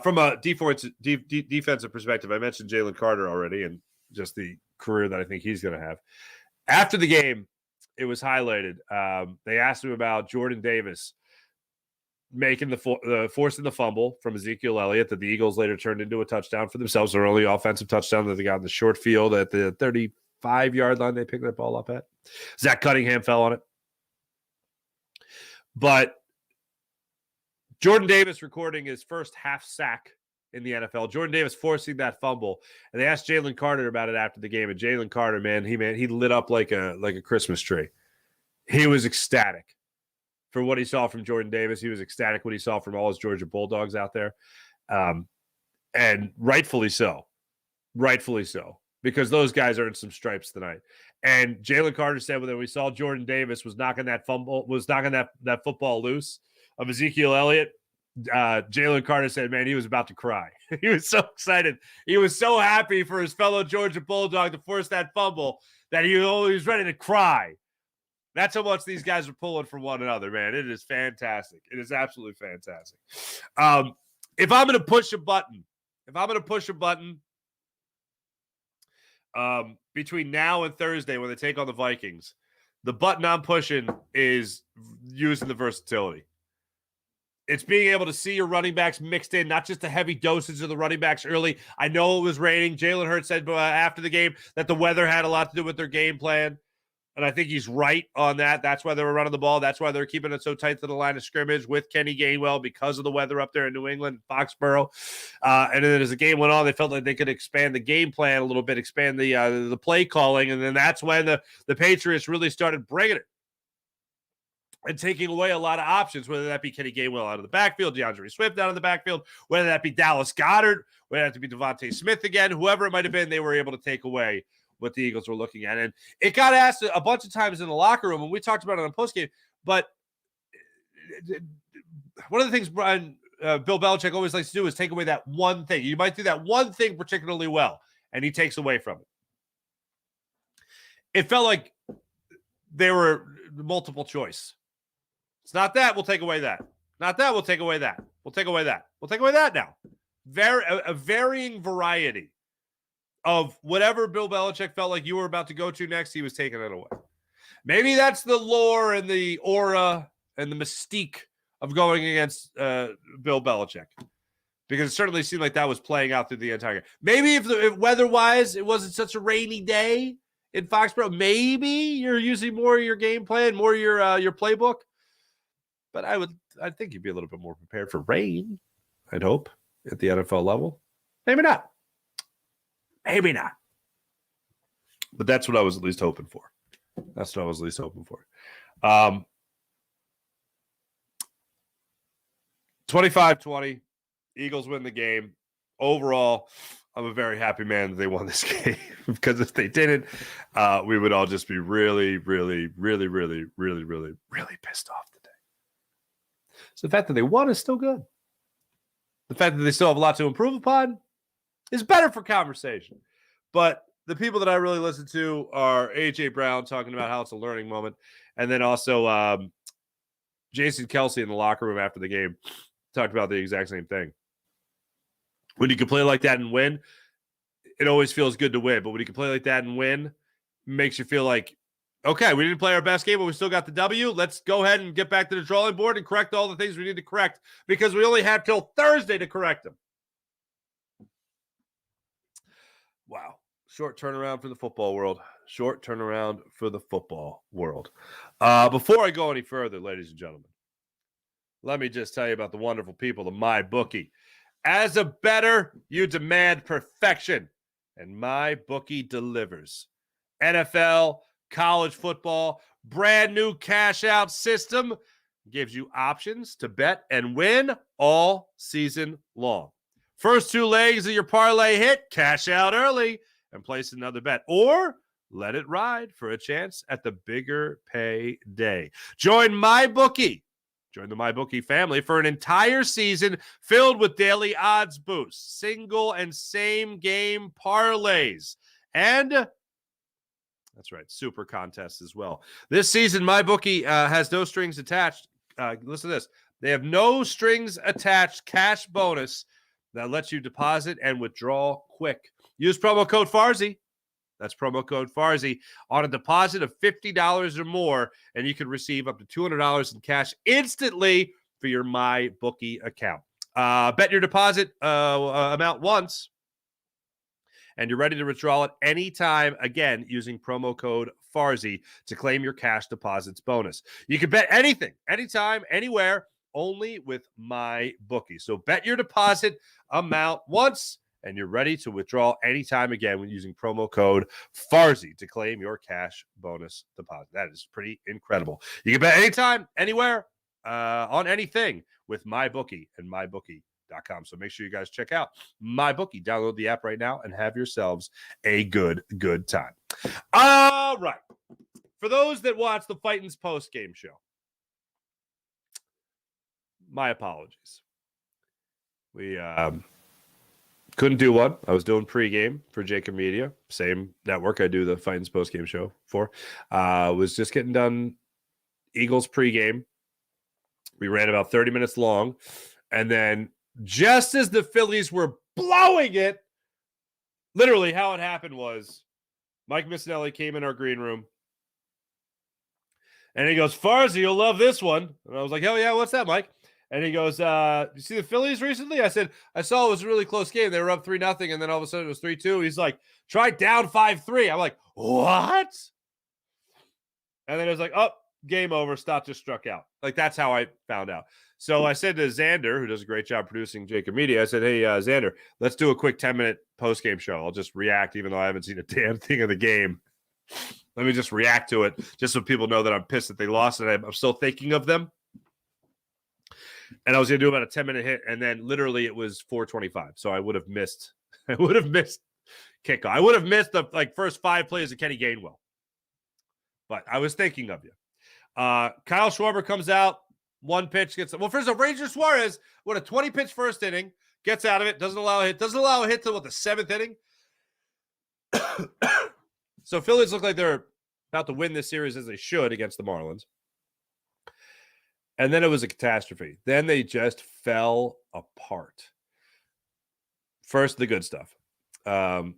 [SPEAKER 1] From a defensive perspective, I mentioned Jalen Carter already and just the career that I think he's going to have. After the game, it was highlighted. They asked him about Jordan Davis making forcing the fumble from Ezekiel Elliott that the Eagles later turned into a touchdown for themselves. Their only offensive touchdown that they got in the short field at the 35-yard line. They picked that ball up at. Zach Cunningham fell on it. But Jordan Davis recording his first half sack in the NFL. Jordan Davis forcing that fumble. And they asked Jalen Carter about it after the game. And Jalen Carter, he lit up like a Christmas tree. He was ecstatic for what he saw from Jordan Davis. He was ecstatic what he saw from all his Georgia Bulldogs out there. And rightfully so. Rightfully so. Because those guys earned some stripes tonight. And Jalen Carter said when we saw Jordan Davis was knocking that football loose of Ezekiel Elliott, Jalen Carter said, man, he was about to cry. He was so excited. He was so happy for his fellow Georgia Bulldog to force that fumble that he was ready to cry. That's how much these guys are pulling from one another, man. It is fantastic. It is absolutely fantastic. If I'm going to push a button, between now and Thursday when they take on the Vikings, the button I'm pushing is using the versatility. It's being able to see your running backs mixed in, not just the heavy dosage of the running backs early. I know it was raining. Jalen Hurts said after the game that the weather had a lot to do with their game plan. And I think he's right on that. That's why they were running the ball. That's why they're keeping it so tight to the line of scrimmage with Kenny Gainwell because of the weather up there in New England, Foxborough. And then as the game went on, they felt like they could expand the game plan a little bit, expand the play calling. And then that's when the Patriots really started bringing it and taking away a lot of options, whether that be Kenny Gainwell out of the backfield, DeAndre Swift out of the backfield, whether that be Dallas Goedert, whether that be Devontae Smith again, whoever it might have been, they were able to take away what the Eagles were looking at. And it got asked a bunch of times in the locker room, and we talked about it on postgame, but one of the things Bill Belichick always likes to do is take away that one thing. You might do that one thing particularly well, and he takes away from it. It felt like they were multiple choice. It's not that, we'll take away that. Not that, we'll take away that. We'll take away that. We'll take away that now. A varying variety of whatever Bill Belichick felt like you were about to go to next, he was taking it away. Maybe that's the lore and the aura and the mystique of going against Bill Belichick, because it certainly seemed like that was playing out through the entire game. Maybe if weather-wise it wasn't such a rainy day in Foxborough, maybe you're using more of your game plan, more of your playbook. But I think you'd be a little bit more prepared for rain, I'd hope, at the NFL level. Maybe not. Maybe not. But that's what I was at least hoping for. 25-20, Eagles win the game. Overall, I'm a very happy man that they won this game, because if they didn't, we would all just be really, really, really, really, really, really, really pissed off today. So the fact that they won is still good. The fact that they still have a lot to improve upon is better for conversation. But the people that I really listen to are A.J. Brown talking about how it's a learning moment, and then also Jason Kelsey in the locker room after the game talked about the exact same thing. When you can play like that and win, it always feels good to win. But when you can play like that and win, it makes you feel like, okay, we didn't play our best game, but we still got the W. Let's go ahead and get back to the drawing board and correct all the things we need to correct, because we only have till Thursday to correct them. Wow. Short turnaround for the football world. Before I go any further, ladies and gentlemen, let me just tell you about the wonderful people of MyBookie. As a bettor, you demand perfection, and MyBookie delivers. NFL, college football, brand new cash out system gives you options to bet and win all season long. First two legs of your parlay hit, cash out early and place another bet, or let it ride for a chance at the bigger payday. Join MyBookie. Join the MyBookie family for an entire season filled with daily odds boosts, single and same game parlays, and that's right, super contests as well. This season, MyBookie has no strings attached. Listen to this. They have no strings attached cash bonus that lets you deposit and withdraw quick. Use promo code Farzy. That's promo code Farzy on a deposit of $50 or more, and you can receive up to $200 in cash instantly for your MyBookie account. Bet your deposit amount once, and you're ready to withdraw it anytime, again, using promo code Farzy to claim your cash deposits bonus. You can bet anything, anytime, anywhere, only with MyBookie. So bet your deposit amount once, and you're ready to withdraw anytime again when using promo code Farzy to claim your cash bonus deposit. That is pretty incredible. You can bet anytime, anywhere, on anything with MyBookie and MyBookie.com. So make sure you guys check out MyBookie. Download the app right now and have yourselves a good time. All right. For those that watch the Fightins post-game show, my apologies. We couldn't do one. I was doing pregame for Jacob Media, same network I do the Fightins post-game show for. Was just getting done Eagles pregame. We ran about 30 minutes long. And then just as the Phillies were blowing it, literally how it happened was Mike Missinelli came in our green room. And he goes, Farzy, you'll love this one. And I was like, hell yeah, what's that, Mike? And he goes, you see the Phillies recently? I said, I saw it was a really close game. They were up 3-0, and then all of a sudden it was 3-2. He's like, try down 5-3. I'm like, what? And then it was like, oh, game over. Stott just struck out. Like, that's how I found out. So I said to Xander, who does a great job producing Jacob Media, I said, hey, Xander, let's do a quick 10-minute post-game show. I'll just react, even though I haven't seen a damn thing of the game. Let me just react to it, just so people know that I'm pissed that they lost, and I'm still thinking of them. And I was going to do about a 10-minute hit, and then literally it was 4:25. So I would have missed kickoff. I would have missed the first 5 plays of Kenny Gainwell. But I was thinking of you. Kyle Schwarber comes out. 1 pitch gets first of all, Ranger Suarez, what a 20-pitch first inning, gets out of it, doesn't allow a hit till the 7th inning. So Phillies look like they're about to win this series as they should against the Marlins. And then it was a catastrophe. Then they just fell apart. First, the good stuff. Scoreless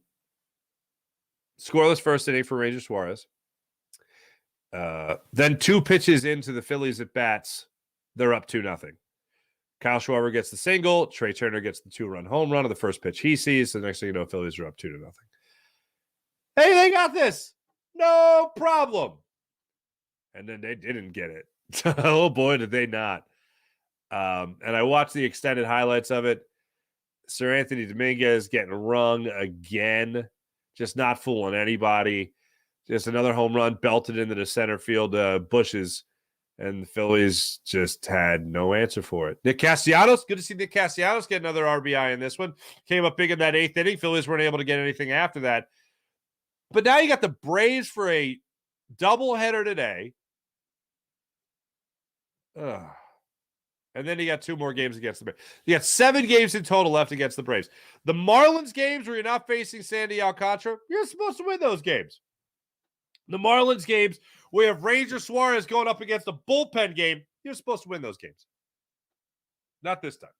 [SPEAKER 1] first inning for Ranger Suarez. Then 2 pitches into the Phillies at bats, they're up 2-0. Kyle Schwarber gets the single. Trey Turner gets the 2-run home run on the first pitch he sees. So the next thing you know, Phillies are up 2-0. Hey, they got this. No problem. And then they didn't get it. Oh, boy, did they not. And I watched the extended highlights of it. Sir Anthony Dominguez getting rung again. Just not fooling anybody. Just another home run belted into the center field bushes. And the Phillies just had no answer for it. Nick Castellanos, good to see Nick Castellanos get another RBI in this one. Came up big in that 8th inning. Phillies weren't able to get anything after that. But now you got the Braves for a doubleheader today. And then you got 2 more games against the Braves. You got 7 games in total left against the Braves. The Marlins games where you're not facing Sandy Alcantara, you're supposed to win those games. The Marlins games where you have Ranger Suarez going up against a bullpen game, you're supposed to win those games. Not this time.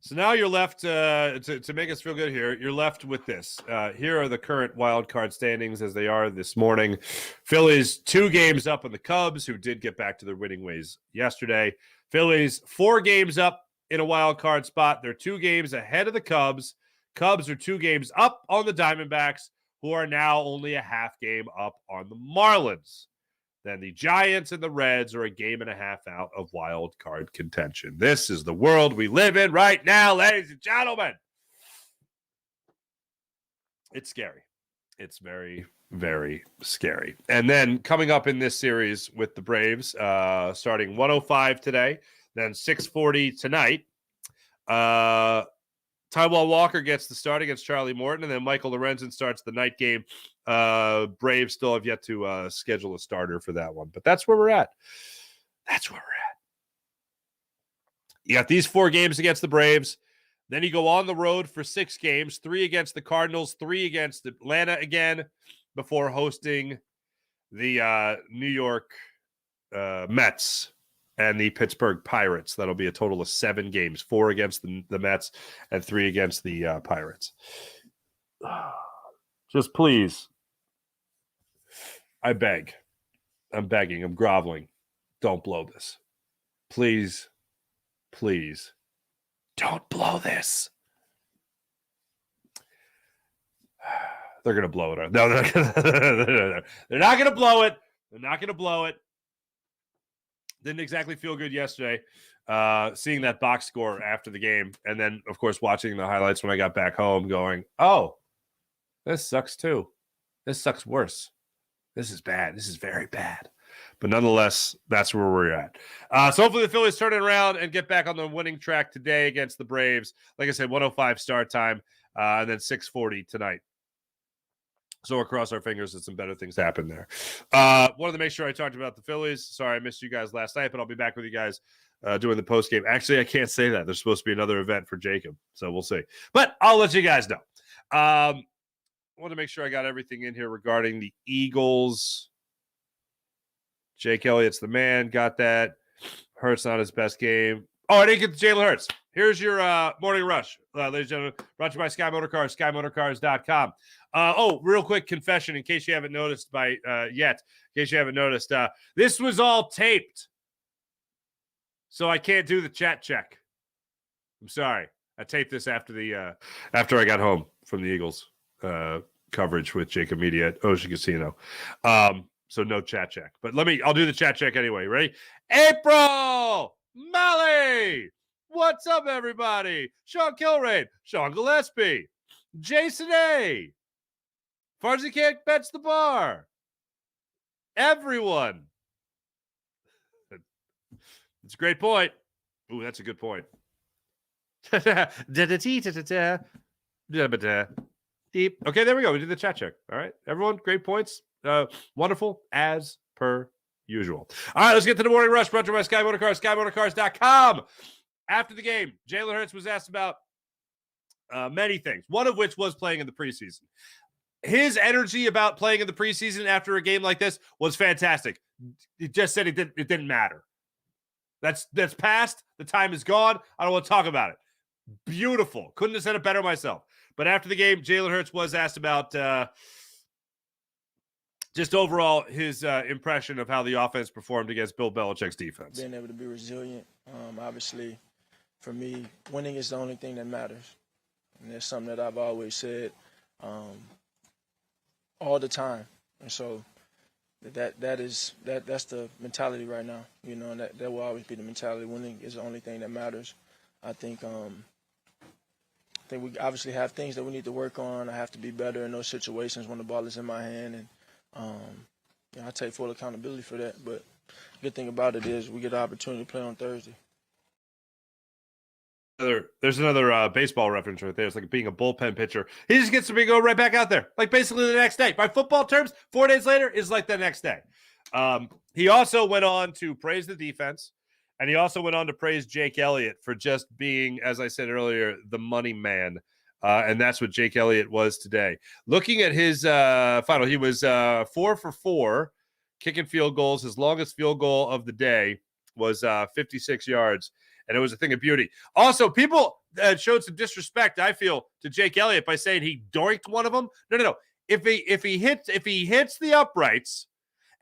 [SPEAKER 1] So now you're left, to make us feel good here, you're left with this. Here are the current wild card standings as they are this morning. Phillies 2 games up on the Cubs, who did get back to their winning ways yesterday. Phillies 4 games up in a wild card spot. They're 2 games ahead of the Cubs. Cubs are 2 games up on the Diamondbacks, who are now only a half game up on the Marlins. Then the Giants and the Reds are a game and a half out of wild card contention. This is the world we live in right now, ladies and gentlemen. It's scary. It's very, very scary. And then coming up in this series with the Braves, starting 1:05 today, then 6:40 tonight, Taijuan Walker gets the start against Charlie Morton, and then Michael Lorenzen starts the night game. Braves still have yet to schedule a starter for that one, but that's where we're at. That's where we're at. You got these 4 games against the Braves. Then you go on the road for 6 games, 3 against the Cardinals, 3 against Atlanta again, before hosting the New York Mets and the Pittsburgh Pirates. That'll be a total of 7 games, 4 against the Mets and 3 against the Pirates. Just please, I beg. I'm begging. I'm groveling. Don't blow this. Please, please, don't blow this. They're going to blow it. No, they're not going to blow it. They're not going to blow it. Didn't exactly feel good yesterday, seeing that box score after the game. And then, of course, watching the highlights when I got back home going, oh, this sucks too. This sucks worse. This is bad. This is very bad. But nonetheless, that's where we're at. So hopefully the Phillies turn it around and get back on the winning track today against the Braves. Like I said, 1:05 start time, and then 6:40 tonight. So we'll cross our fingers that some better things happen there. Wanted to make sure I talked about the Phillies. Sorry I missed you guys last night, but I'll be back with you guys doing the post game. Actually, I can't say that. There's supposed to be another event for Jacob, so we'll see. But I'll let you guys know. I want to make sure I got everything in here regarding the Eagles. Jake Elliott's the man. Got that. Hurts not his best game. Oh, I didn't get the Jalen Hurts. Here's your morning rush, ladies and gentlemen. Brought to you by Sky Motorcars, SkyMotorcars.com. Real quick confession, in case you haven't noticed this was all taped, so I can't do the chat check. I'm sorry. I taped this after I got home from the Eagles coverage with Jacob Media at Ocean Casino. So no chat check. But I'll do the chat check anyway. Ready? April Melly! What's up, everybody? Sean Kilrain, Sean Gillespie, Jason A. Farzy Kick bets the bar. Everyone. It's a great point. Ooh, that's a good point. Deep. Okay, there we go. We did the chat check. All right, everyone, great points. Wonderful, as per usual. All right, let's get to the morning rush. Brought to you by Sky Motorcars, SkyMotorcars.com. After the game, Jalen Hurts was asked about many things, one of which was playing in the preseason. His energy about playing in the preseason after a game like this was fantastic. He just said it didn't matter. That's past. The time is gone. I don't want to talk about it. Beautiful. Couldn't have said it better myself. But after the game, Jalen Hurts was asked about just overall his impression of how the offense performed against Bill Belichick's defense.
[SPEAKER 5] Being able to be resilient. Obviously, for me, winning is the only thing that matters. And that's something that I've always said all the time. And so that's the mentality right now. You know, and that will always be the mentality. Winning is the only thing that matters. I think we obviously have things that we need to work on. I have to be better in those situations when the ball is in my hand, and I take full accountability for that. But the good thing about it is we get the opportunity to play on Thursday.
[SPEAKER 1] There's another baseball reference right there. It's like being a bullpen pitcher. He just gets to go right back out there, like basically the next day. By football terms, 4 days later is like the next day. He also went on to praise the defense, and he also went on to praise Jake Elliott for just being, as I said earlier, the money man. And that's what Jake Elliott was today. Looking at his final, he was 4 for 4, kicking field goals. His longest field goal of the day was 56 yards. And it was a thing of beauty. Also, people showed some disrespect, I feel, to Jake Elliott by saying he doinked one of them. No. If he hits the uprights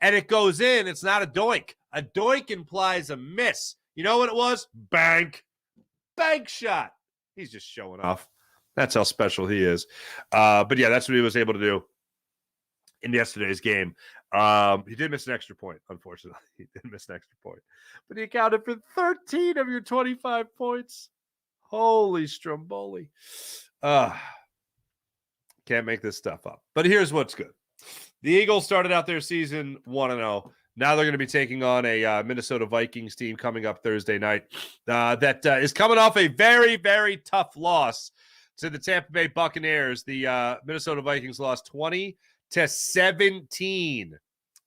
[SPEAKER 1] and it goes in, it's not a doink. A doink implies a miss. You know what it was? Bank shot. He's just showing off. That's how special he is. But yeah, that's what he was able to do in yesterday's game. He did miss an extra point, unfortunately. He did miss an extra point. But he accounted for 13 of your 25 points. Holy Stromboli. Can't make this stuff up. But here's what's good. The Eagles started out their season 1-0. Now they're going to be taking on a Minnesota Vikings team coming up Thursday night that is coming off a very, very tough loss to the Tampa Bay Buccaneers. The Minnesota Vikings lost 20-17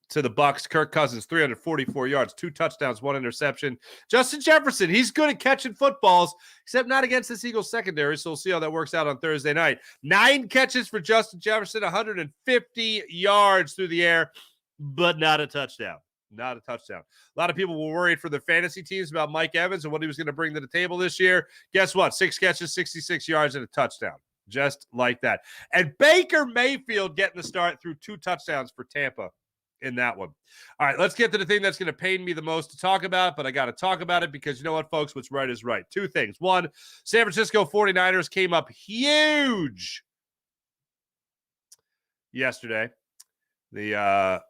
[SPEAKER 1] to the Bucs. Kirk Cousins, 344 yards, 2 touchdowns, 1 interception. Justin Jefferson, he's good at catching footballs, except not against this Eagles secondary, so we'll see how that works out on Thursday night. 9 catches for Justin Jefferson, 150 yards through the air, but not a touchdown. Not a touchdown. A lot of people were worried for their fantasy teams about Mike Evans and what he was going to bring to the table this year. Guess what? 6 catches, 66 yards, and a touchdown. Just like that. And Baker Mayfield getting the start through 2 touchdowns for Tampa in that one. All right, let's get to the thing that's going to pain me the most to talk about, but I got to talk about it because you know what, folks? What's right is right. 2 things. 1, San Francisco 49ers came up huge yesterday. The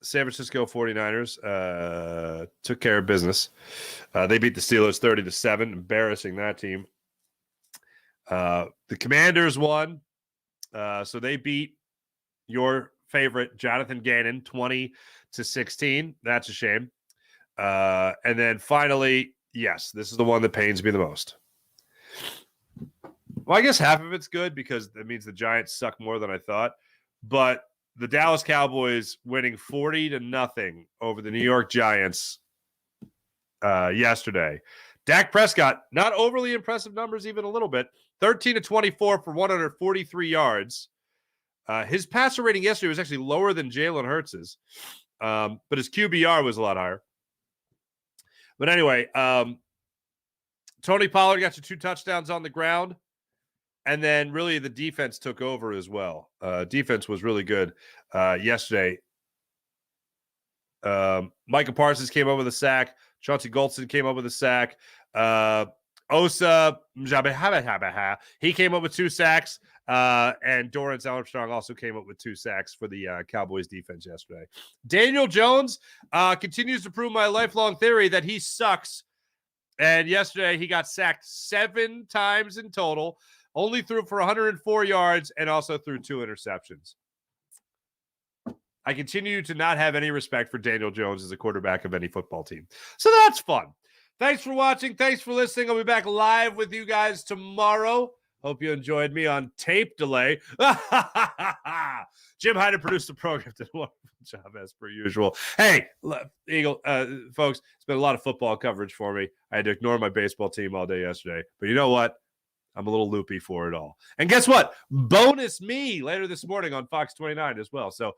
[SPEAKER 1] San Francisco 49ers took care of business. They beat the Steelers 30-7, embarrassing that team. The Commanders won, so they beat your favorite Jonathan Gannon 20-16. That's a shame. And then finally, yes, this is the one that pains me the most. Well, I guess half of it's good because that means the Giants suck more than I thought. But the Dallas Cowboys winning 40-0 over the New York Giants yesterday. Dak Prescott, not overly impressive numbers, even a little bit. 13-24 for 143 yards. His passer rating yesterday was actually lower than Jalen Hurts's, but his QBR was a lot higher. But anyway, Tony Pollard got you 2 touchdowns on the ground, and then really the defense took over as well. Defense was really good yesterday. Micah Parsons came up with a sack. Chauncey Golston came up with a sack. Osa Jabehabaha, he came up with 2 sacks. And Dorrance Armstrong also came up with 2 sacks for the Cowboys defense yesterday. Daniel Jones continues to prove my lifelong theory that he sucks. And yesterday he got sacked 7 times in total, only threw for 104 yards and also threw 2 interceptions. I continue to not have any respect for Daniel Jones as a quarterback of any football team. So that's fun. Thanks for watching. Thanks for listening. I'll be back live with you guys tomorrow. Hope you enjoyed me on tape delay. Jim Hyder produced the program. Did a wonderful job as per usual. Hey, Eagle, folks, it's been a lot of football coverage for me. I had to ignore my baseball team all day yesterday. But you know what? I'm a little loopy for it all. And guess what? Bonus me later this morning on Fox 29 as well. So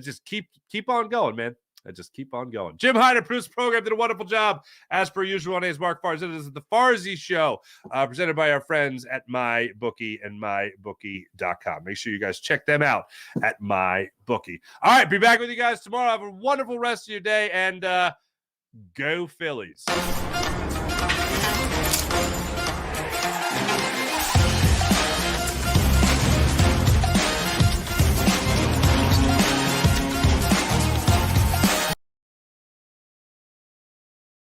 [SPEAKER 1] just keep on going, man. Just keep on going. Jim Hyder produced the program, did a wonderful job. As per usual, my name is Mark Farzy. This is the Farzy Show, presented by our friends at MyBookie and MyBookie.com. Make sure you guys check them out at MyBookie. All right, be back with you guys tomorrow. Have a wonderful rest of your day, and go Phillies.